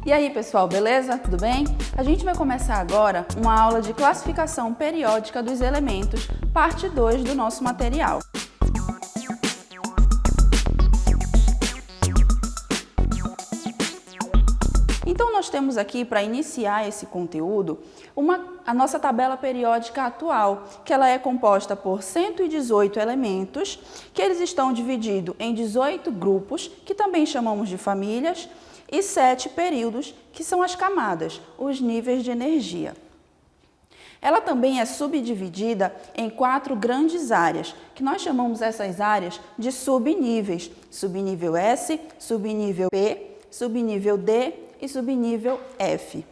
E aí, pessoal, beleza? Tudo bem? A gente vai começar agora uma aula de classificação periódica dos elementos, parte 2 do nosso material. Então, nós temos aqui, para iniciar esse conteúdo, a nossa tabela periódica atual, que ela é composta por 118 elementos, que eles estão divididos em 18 grupos, que também chamamos de famílias, e 7 períodos, que são as camadas, os níveis de energia. Ela também é subdividida em 4 grandes áreas, que nós chamamos essas áreas de subníveis, subnível S, subnível P, subnível D e subnível F.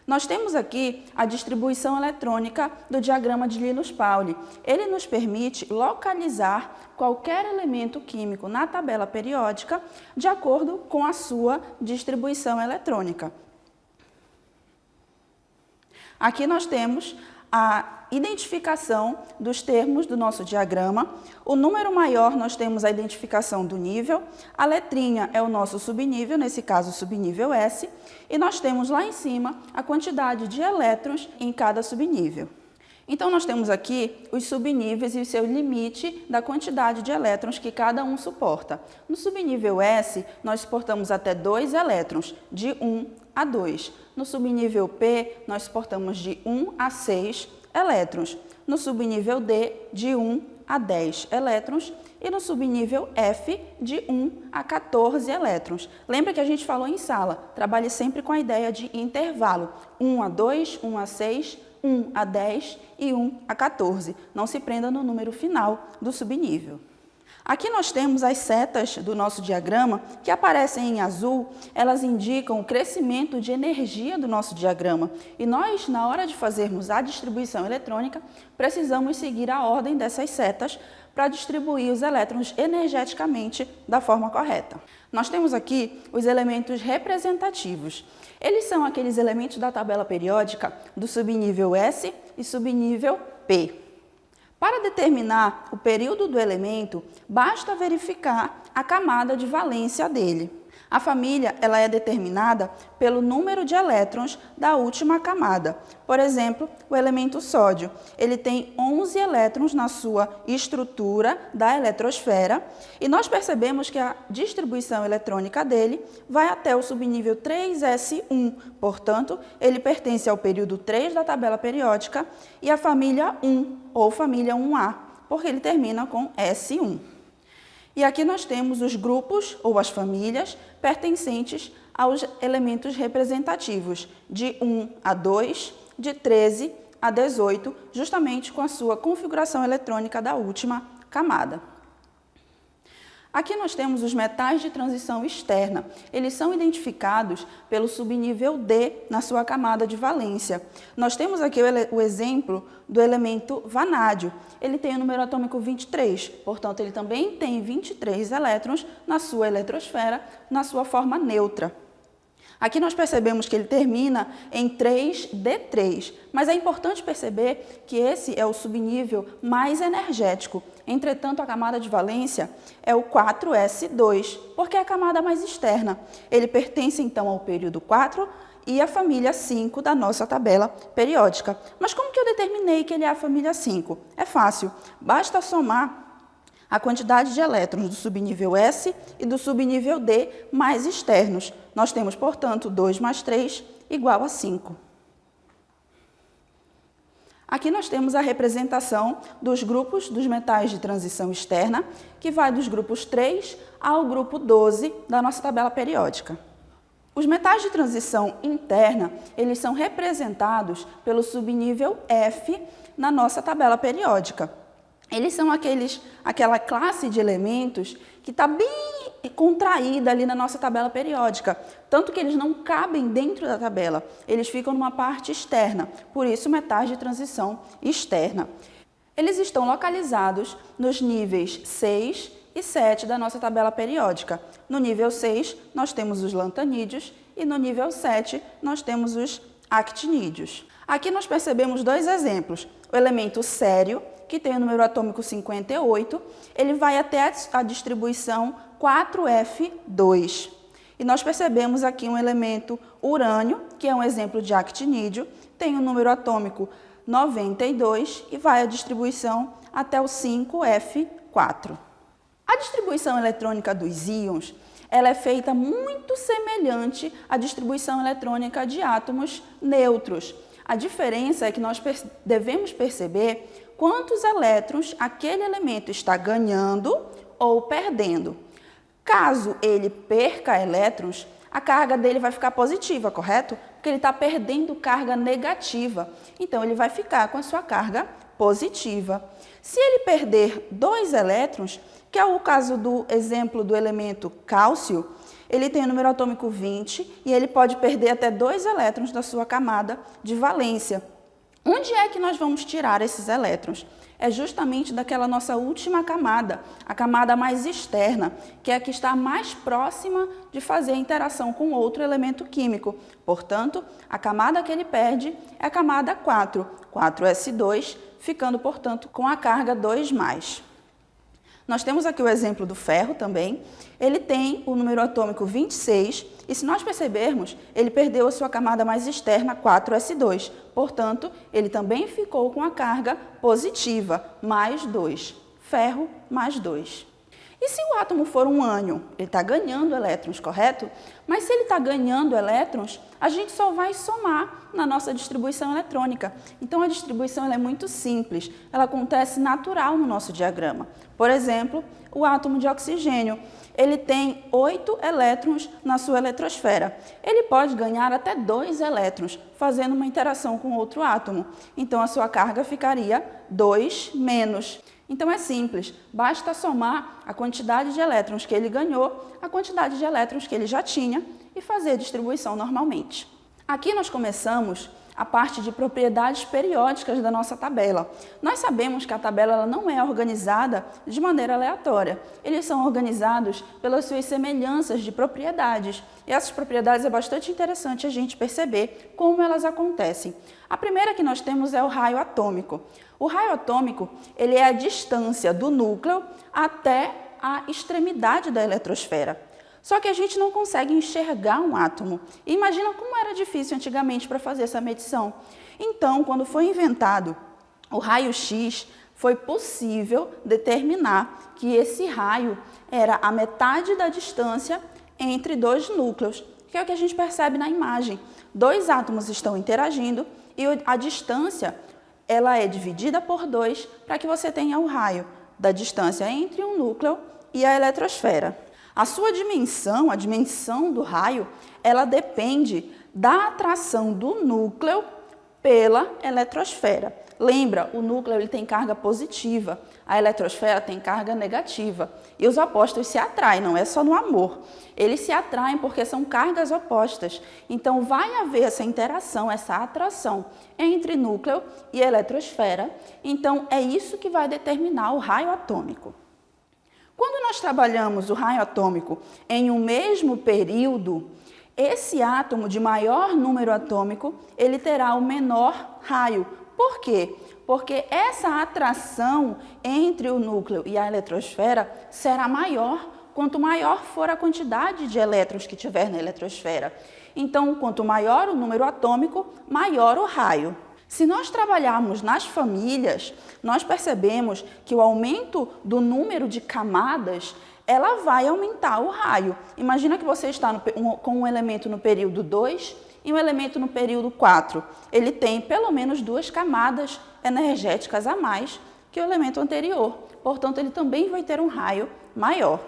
Nós temos aqui a distribuição eletrônica do diagrama de Linus-Pauling. Ele nos permite localizar qualquer elemento químico na tabela periódica de acordo com a sua distribuição eletrônica. Aqui nós temos a identificação dos termos do nosso diagrama. O número maior nós temos a identificação do nível, a letrinha é o nosso subnível, nesse caso subnível S, e nós temos lá em cima a quantidade de elétrons em cada subnível. Então, nós temos aqui os subníveis e o seu limite da quantidade de elétrons que cada um suporta. No subnível S, nós suportamos até 2 elétrons, de 1 a 2. No subnível P, nós suportamos de 1 a 6 elétrons. No subnível D, de 1 a 10 elétrons. E no subnível F, de 1 a 14 elétrons. Lembra que a gente falou em sala, trabalhe sempre com a ideia de intervalo. 1 a 2, 1 a 6, 1 a 10 e 1 a 14. Não se prenda no número final do subnível. Aqui nós temos as setas do nosso diagrama, que aparecem em azul, elas indicam o crescimento de energia do nosso diagrama. E nós, na hora de fazermos a distribuição eletrônica, precisamos seguir a ordem dessas setas para distribuir os elétrons energeticamente da forma correta. Nós temos aqui os elementos representativos. Eles são aqueles elementos da tabela periódica do subnível S e subnível P. Para determinar o período do elemento, basta verificar a camada de valência dele. A família ela é determinada pelo número de elétrons da última camada. Por exemplo, o elemento sódio, ele tem 11 elétrons na sua estrutura da eletrosfera e nós percebemos que a distribuição eletrônica dele vai até o subnível 3s1. Portanto, ele pertence ao período 3 da tabela periódica e à família 1 ou família 1A, porque ele termina com S1. E aqui nós temos os grupos ou as famílias pertencentes aos elementos representativos, de 1 a 2, de 13 a 18, justamente com a sua configuração eletrônica da última camada. Aqui nós temos os metais de transição externa. Eles são identificados pelo subnível D na sua camada de valência. Nós temos aqui o exemplo do elemento vanádio. Ele tem o número atômico 23, portanto, ele também tem 23 elétrons na sua eletrosfera, na sua forma neutra. Aqui nós percebemos que ele termina em 3D3, mas é importante perceber que esse é o subnível mais energético. Entretanto, a camada de valência é o 4s2, porque é a camada mais externa. Ele pertence, então, ao período 4 e à família 5 da nossa tabela periódica. Mas como que eu determinei que ele é a família 5? É fácil, basta somar a quantidade de elétrons do subnível S e do subnível D mais externos. Nós temos, portanto, 2 mais 3 igual a 5. Aqui nós temos a representação dos grupos dos metais de transição externa, que vai dos grupos 3 ao grupo 12 da nossa tabela periódica. Os metais de transição interna, eles são representados pelo subnível F na nossa tabela periódica. Eles são aquela classe de elementos que está bem contraída ali na nossa tabela periódica, tanto que eles não cabem dentro da tabela, eles ficam numa parte externa, por isso metais de transição externa. Eles estão localizados nos níveis 6 e 7 da nossa tabela periódica. No nível 6, nós temos os lantanídeos e no nível 7, nós temos os actinídeos. Aqui nós percebemos 2 exemplos. O elemento sério, que tem o número atômico 58, ele vai até a distribuição 4F2. E nós percebemos aqui um elemento urânio, que é um exemplo de actinídeo, tem o número atômico 92 e vai a distribuição até o 5F4. A distribuição eletrônica dos íons, ela é feita muito semelhante à distribuição eletrônica de átomos neutros. A diferença é que nós devemos perceber quantos elétrons aquele elemento está ganhando ou perdendo. Caso ele perca elétrons, a carga dele vai ficar positiva, correto? Porque ele está perdendo carga negativa. Então, ele vai ficar com a sua carga positiva. Se ele perder 2 elétrons, que é o caso do exemplo do elemento cálcio, ele tem o número atômico 20 e ele pode perder até 2 elétrons da sua camada de valência. Onde é que nós vamos tirar esses elétrons? É justamente daquela nossa última camada, a camada mais externa, que é a que está mais próxima de fazer a interação com outro elemento químico. Portanto, a camada que ele perde é a camada 4, 4s2, ficando, portanto, com a carga 2+. Nós temos aqui o exemplo do ferro também. Ele tem o número atômico 26 e, se nós percebermos, ele perdeu a sua camada mais externa, 4s2. Portanto, ele também ficou com a carga positiva, mais 2. Ferro mais 2. E se o átomo for um ânion? Ele está ganhando elétrons, correto? Mas se ele está ganhando elétrons, a gente só vai somar na nossa distribuição eletrônica. Então, a distribuição ela é muito simples, ela acontece natural no nosso diagrama. Por exemplo, o átomo de oxigênio, ele tem 8 elétrons na sua eletrosfera. Ele pode ganhar até 2 elétrons, fazendo uma interação com outro átomo. Então, a sua carga ficaria 2-. Então, é simples, basta somar a quantidade de elétrons que ele ganhou, a quantidade de elétrons que ele já tinha e fazer a distribuição normalmente. Aqui nós começamos a parte de propriedades periódicas da nossa tabela. Nós sabemos que a tabela ela não é organizada de maneira aleatória. Eles são organizados pelas suas semelhanças de propriedades. E essas propriedades é bastante interessante a gente perceber como elas acontecem. A primeira que nós temos é o raio atômico. O raio atômico ele é a distância do núcleo até a extremidade da eletrosfera. Só que a gente não consegue enxergar um átomo. E imagina como era difícil antigamente para fazer essa medição. Então, quando foi inventado o raio-x, foi possível determinar que esse raio era a metade da distância entre 2 núcleos, que é o que a gente percebe na imagem. 2 átomos estão interagindo e a distância ela é dividida por 2 para que você tenha o raio da distância entre um núcleo e a eletrosfera. A sua dimensão, a dimensão do raio, ela depende da atração do núcleo pela eletrosfera. Lembra, o núcleo ele tem carga positiva, a eletrosfera tem carga negativa. E os opostos se atraem, não é só no amor. Eles se atraem porque são cargas opostas. Então, vai haver essa interação, essa atração entre núcleo e eletrosfera. Então, é isso que vai determinar o raio atômico. Quando nós trabalhamos o raio atômico em um mesmo período, esse átomo de maior número atômico, ele terá o menor raio. Por quê? Porque essa atração entre o núcleo e a eletrosfera será maior quanto maior for a quantidade de elétrons que tiver na eletrosfera. Então, quanto maior o número atômico, maior o raio. Se nós trabalharmos nas famílias, nós percebemos que o aumento do número de camadas, ela vai aumentar o raio. Imagina que você está com um elemento no período 2 e um elemento no período 4. Ele tem pelo menos 2 camadas energéticas a mais que o elemento anterior. Portanto, ele também vai ter um raio maior.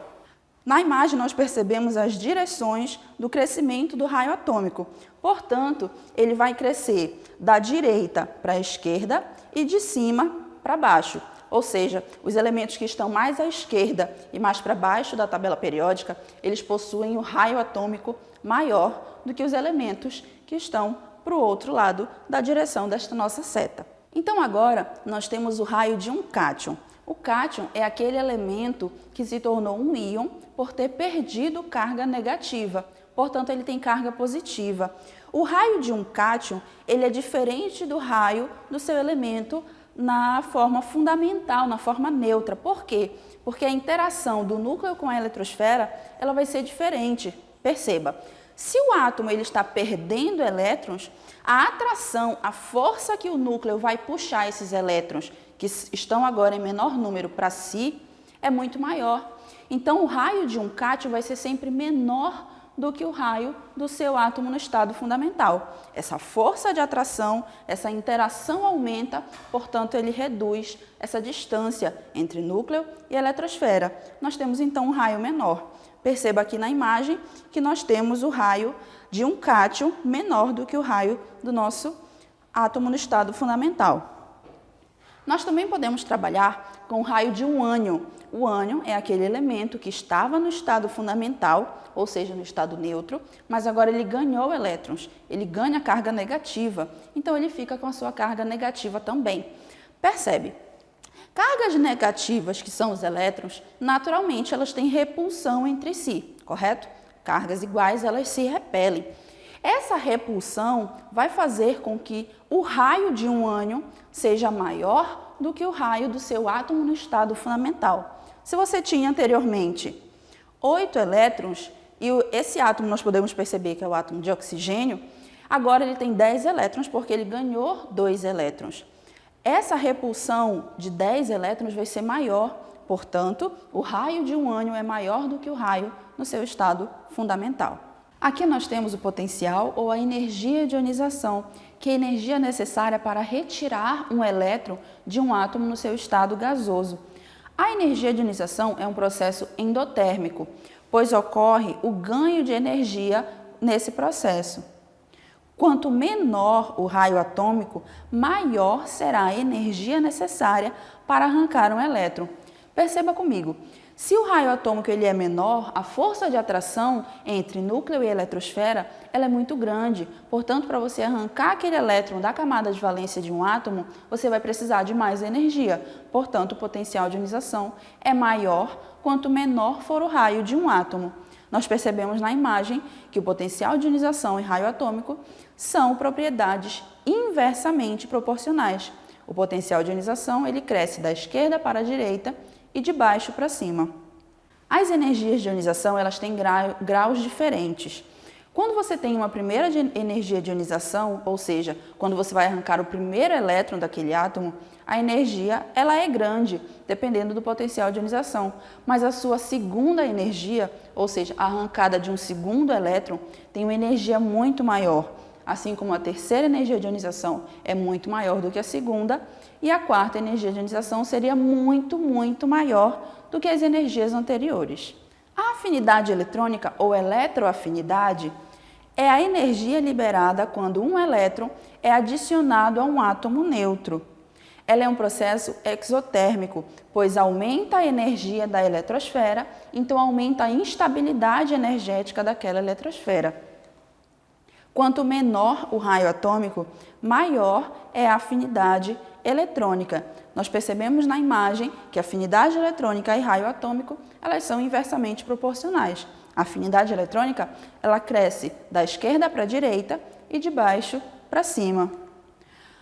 Na imagem, nós percebemos as direções do crescimento do raio atômico. Portanto, ele vai crescer da direita para a esquerda e de cima para baixo. Ou seja, os elementos que estão mais à esquerda e mais para baixo da tabela periódica, eles possuem o raio atômico maior do que os elementos que estão para o outro lado da direção desta nossa seta. Então, agora, nós temos o raio de um cátion. O cátion é aquele elemento que se tornou um íon por ter perdido carga negativa. Portanto, ele tem carga positiva. O raio de um cátion, ele é diferente do raio do seu elemento na forma fundamental, na forma neutra. Por quê? Porque a interação do núcleo com a eletrosfera, ela vai ser diferente. Perceba, se o átomo ele está perdendo elétrons, a atração, a força que o núcleo vai puxar esses elétrons, que estão agora em menor número para si, é muito maior. Então, o raio de um cátion vai ser sempre menor do que o raio do seu átomo no estado fundamental. Essa força de atração, essa interação aumenta, portanto, ele reduz essa distância entre núcleo e eletrosfera. Nós temos, então, um raio menor. Perceba aqui na imagem que nós temos o raio de um cátion menor do que o raio do nosso átomo no estado fundamental. Nós também podemos trabalhar com o raio de um ânion. O ânion é aquele elemento que estava no estado fundamental, ou seja, no estado neutro, mas agora ele ganhou elétrons, ele ganha carga negativa, então ele fica com a sua carga negativa também. Percebe? Cargas negativas, que são os elétrons, naturalmente elas têm repulsão entre si, correto? Cargas iguais, elas se repelem. Essa repulsão vai fazer com que o raio de um ânion seja maior do que o raio do seu átomo no estado fundamental. Se você tinha anteriormente 8 elétrons, e esse átomo nós podemos perceber que é o átomo de oxigênio, agora ele tem 10 elétrons porque ele ganhou 2 elétrons. Essa repulsão de 10 elétrons vai ser maior, portanto, o raio de um ânion é maior do que o raio no seu estado fundamental. Aqui nós temos o potencial ou a energia de ionização, que é a energia necessária para retirar um elétron de um átomo no seu estado gasoso. A energia de ionização é um processo endotérmico, pois ocorre o ganho de energia nesse processo. Quanto menor o raio atômico, maior será a energia necessária para arrancar um elétron. Perceba comigo, se o raio atômico ele é menor, a força de atração entre núcleo e eletrosfera ela é muito grande. Portanto, para você arrancar aquele elétron da camada de valência de um átomo, você vai precisar de mais energia. Portanto, o potencial de ionização é maior quanto menor for o raio de um átomo. Nós percebemos na imagem que o potencial de ionização e raio atômico são propriedades inversamente proporcionais. O potencial de ionização ele cresce da esquerda para a direita e de baixo para cima. As energias de ionização elas têm graus diferentes. Quando você tem uma primeira energia de ionização, ou seja, quando você vai arrancar o primeiro elétron daquele átomo, a energia ela é grande, dependendo do potencial de ionização. Mas a sua segunda energia, ou seja, a arrancada de um segundo elétron, tem uma energia muito maior. Assim como a terceira energia de ionização é muito maior do que a segunda, e a quarta energia de ionização seria muito maior do que as energias anteriores. A afinidade eletrônica ou eletroafinidade é a energia liberada quando um elétron é adicionado a um átomo neutro. Ela é um processo exotérmico, pois aumenta a energia da eletrosfera, então aumenta a instabilidade energética daquela eletrosfera. Quanto menor o raio atômico, maior é a afinidade eletrônica. Nós percebemos na imagem que afinidade eletrônica e raio atômico, elas são inversamente proporcionais. A afinidade eletrônica, ela cresce da esquerda para a direita e de baixo para cima.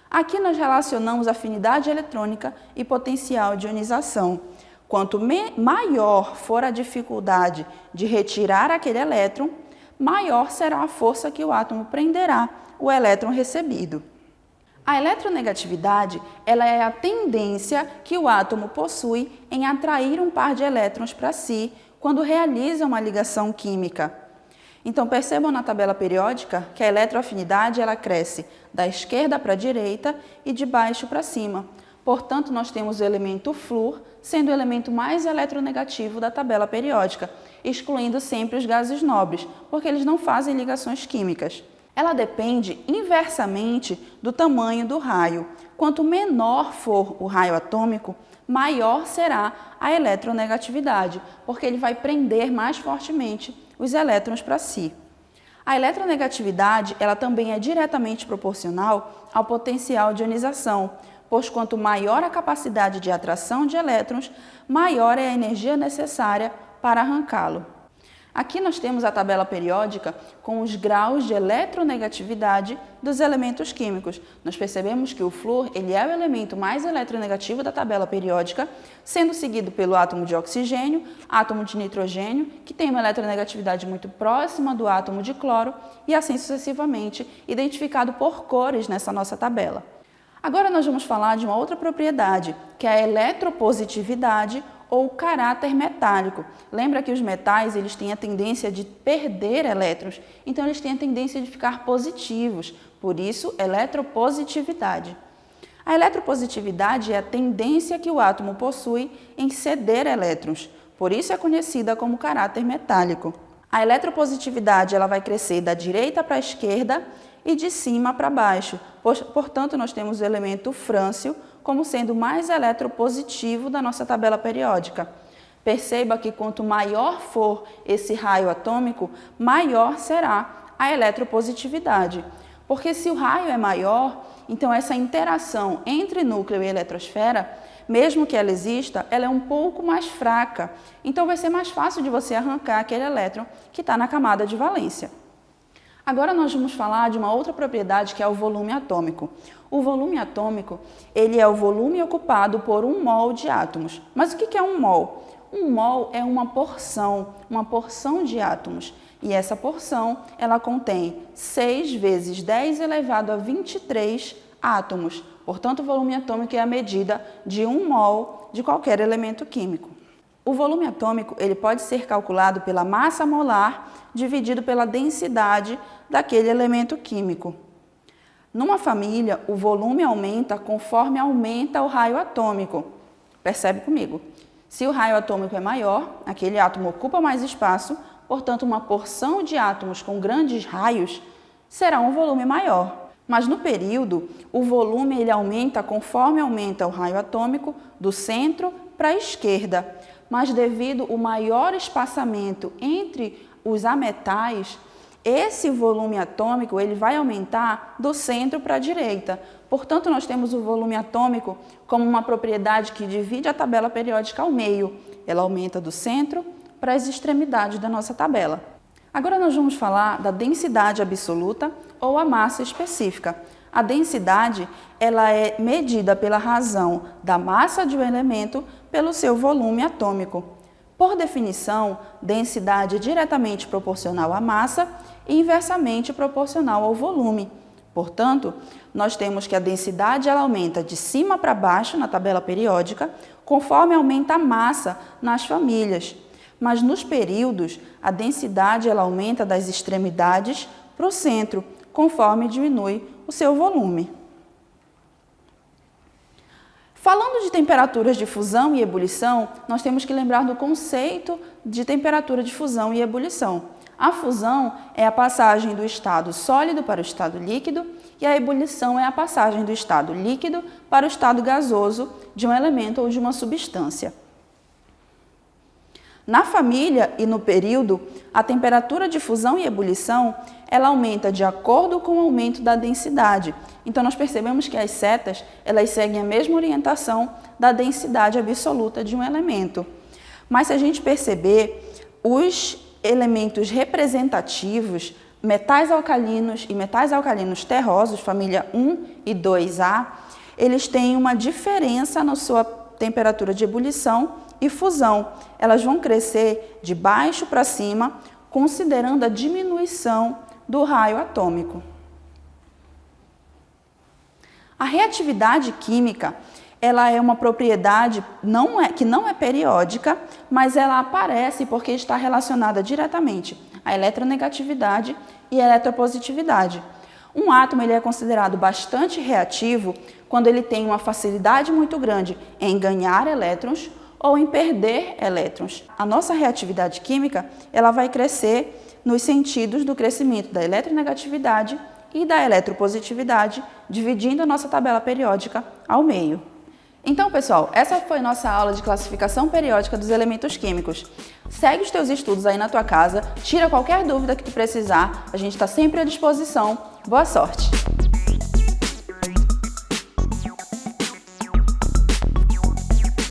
Aqui nós relacionamos afinidade eletrônica e potencial de ionização. Quanto maior for a dificuldade de retirar aquele elétron, maior será a força que o átomo prenderá o elétron recebido. A eletronegatividade ela é a tendência que o átomo possui em atrair um par de elétrons para si quando realiza uma ligação química. Então, percebam na tabela periódica que a eletroafinidade ela cresce da esquerda para a direita e de baixo para cima. Portanto, nós temos o elemento flúor sendo o elemento mais eletronegativo da tabela periódica, excluindo sempre os gases nobres, porque eles não fazem ligações químicas. Ela depende inversamente do tamanho do raio. Quanto menor for o raio atômico, maior será a eletronegatividade, porque ele vai prender mais fortemente os elétrons para si. A eletronegatividade ela também é diretamente proporcional ao potencial de ionização, pois quanto maior a capacidade de atração de elétrons, maior é a energia necessária para arrancá-lo. Aqui nós temos a tabela periódica com os graus de eletronegatividade dos elementos químicos. Nós percebemos que o flúor ele é o elemento mais eletronegativo da tabela periódica, sendo seguido pelo átomo de oxigênio, átomo de nitrogênio, que tem uma eletronegatividade muito próxima do átomo de cloro, e assim sucessivamente, identificado por cores nessa nossa tabela. Agora nós vamos falar de uma outra propriedade, que é a eletropositividade ou caráter metálico. Lembra que os metais eles têm a tendência de perder elétrons, então eles têm a tendência de ficar positivos, por isso eletropositividade. A eletropositividade é a tendência que o átomo possui em ceder elétrons, por isso é conhecida como caráter metálico. A eletropositividade ela vai crescer da direita para a esquerda e de cima para baixo, portanto nós temos o elemento frâncio como sendo o mais eletropositivo da nossa tabela periódica. Perceba que quanto maior for esse raio atômico, maior será a eletropositividade. Porque se o raio é maior, então essa interação entre núcleo e eletrosfera, mesmo que ela exista, ela é um pouco mais fraca. Então vai ser mais fácil de você arrancar aquele elétron que está na camada de valência. Agora nós vamos falar de uma outra propriedade que é o volume atômico. O volume atômico, ele é o volume ocupado por 1 mol de átomos. Mas o que é 1 mol? 1 mol é uma porção de átomos. E essa porção, ela contém 6 vezes 10 elevado a 23 átomos. Portanto, o volume atômico é a medida de 1 mol de qualquer elemento químico. O volume atômico ele pode ser calculado pela massa molar dividido pela densidade daquele elemento químico. Numa família, o volume aumenta conforme aumenta o raio atômico. Percebe comigo? Se o raio atômico é maior, aquele átomo ocupa mais espaço, portanto, uma porção de átomos com grandes raios será um volume maior. Mas no período, o volume ele aumenta conforme aumenta o raio atômico do centro para a esquerda. Mas devido ao maior espaçamento entre os ametais, esse volume atômico ele vai aumentar do centro para a direita. Portanto, nós temos o volume atômico como uma propriedade que divide a tabela periódica ao meio. Ela aumenta do centro para as extremidades da nossa tabela. Agora nós vamos falar da densidade absoluta ou a massa específica. A densidade ela é medida pela razão da massa de um elemento pelo seu volume atômico. Por definição, densidade é diretamente proporcional à massa e inversamente proporcional ao volume. Portanto, nós temos que a densidade ela aumenta de cima para baixo na tabela periódica, conforme aumenta a massa nas famílias. Mas nos períodos, a densidade ela aumenta das extremidades para o centro, conforme diminui o seu volume. Falando de temperaturas de fusão e ebulição, nós temos que lembrar do conceito de temperatura de fusão e ebulição. A fusão é a passagem do estado sólido para o estado líquido e a ebulição é a passagem do estado líquido para o estado gasoso de um elemento ou de uma substância. Na família e no período, a temperatura de fusão e ebulição ela aumenta de acordo com o aumento da densidade. Então, nós percebemos que as setas elas seguem a mesma orientação da densidade absoluta de um elemento. Mas se a gente perceber, os elementos representativos, metais alcalinos e metais alcalinos terrosos, família 1 e 2A, eles têm uma diferença na sua temperatura de ebulição e fusão. Elas vão crescer de baixo para cima, considerando a diminuição do raio atômico. A reatividade química, ela é uma propriedade que não é periódica, mas ela aparece porque está relacionada diretamente à eletronegatividade e à eletropositividade. Um átomo ele é considerado bastante reativo quando ele tem uma facilidade muito grande em ganhar elétrons ou em perder elétrons. A nossa reatividade química ela vai crescer nos sentidos do crescimento da eletronegatividade e da eletropositividade, dividindo a nossa tabela periódica ao meio. Então, pessoal, essa foi nossa aula de classificação periódica dos elementos químicos. Segue os teus estudos aí na tua casa, tira qualquer dúvida que tu precisar, a gente está sempre à disposição. Boa sorte!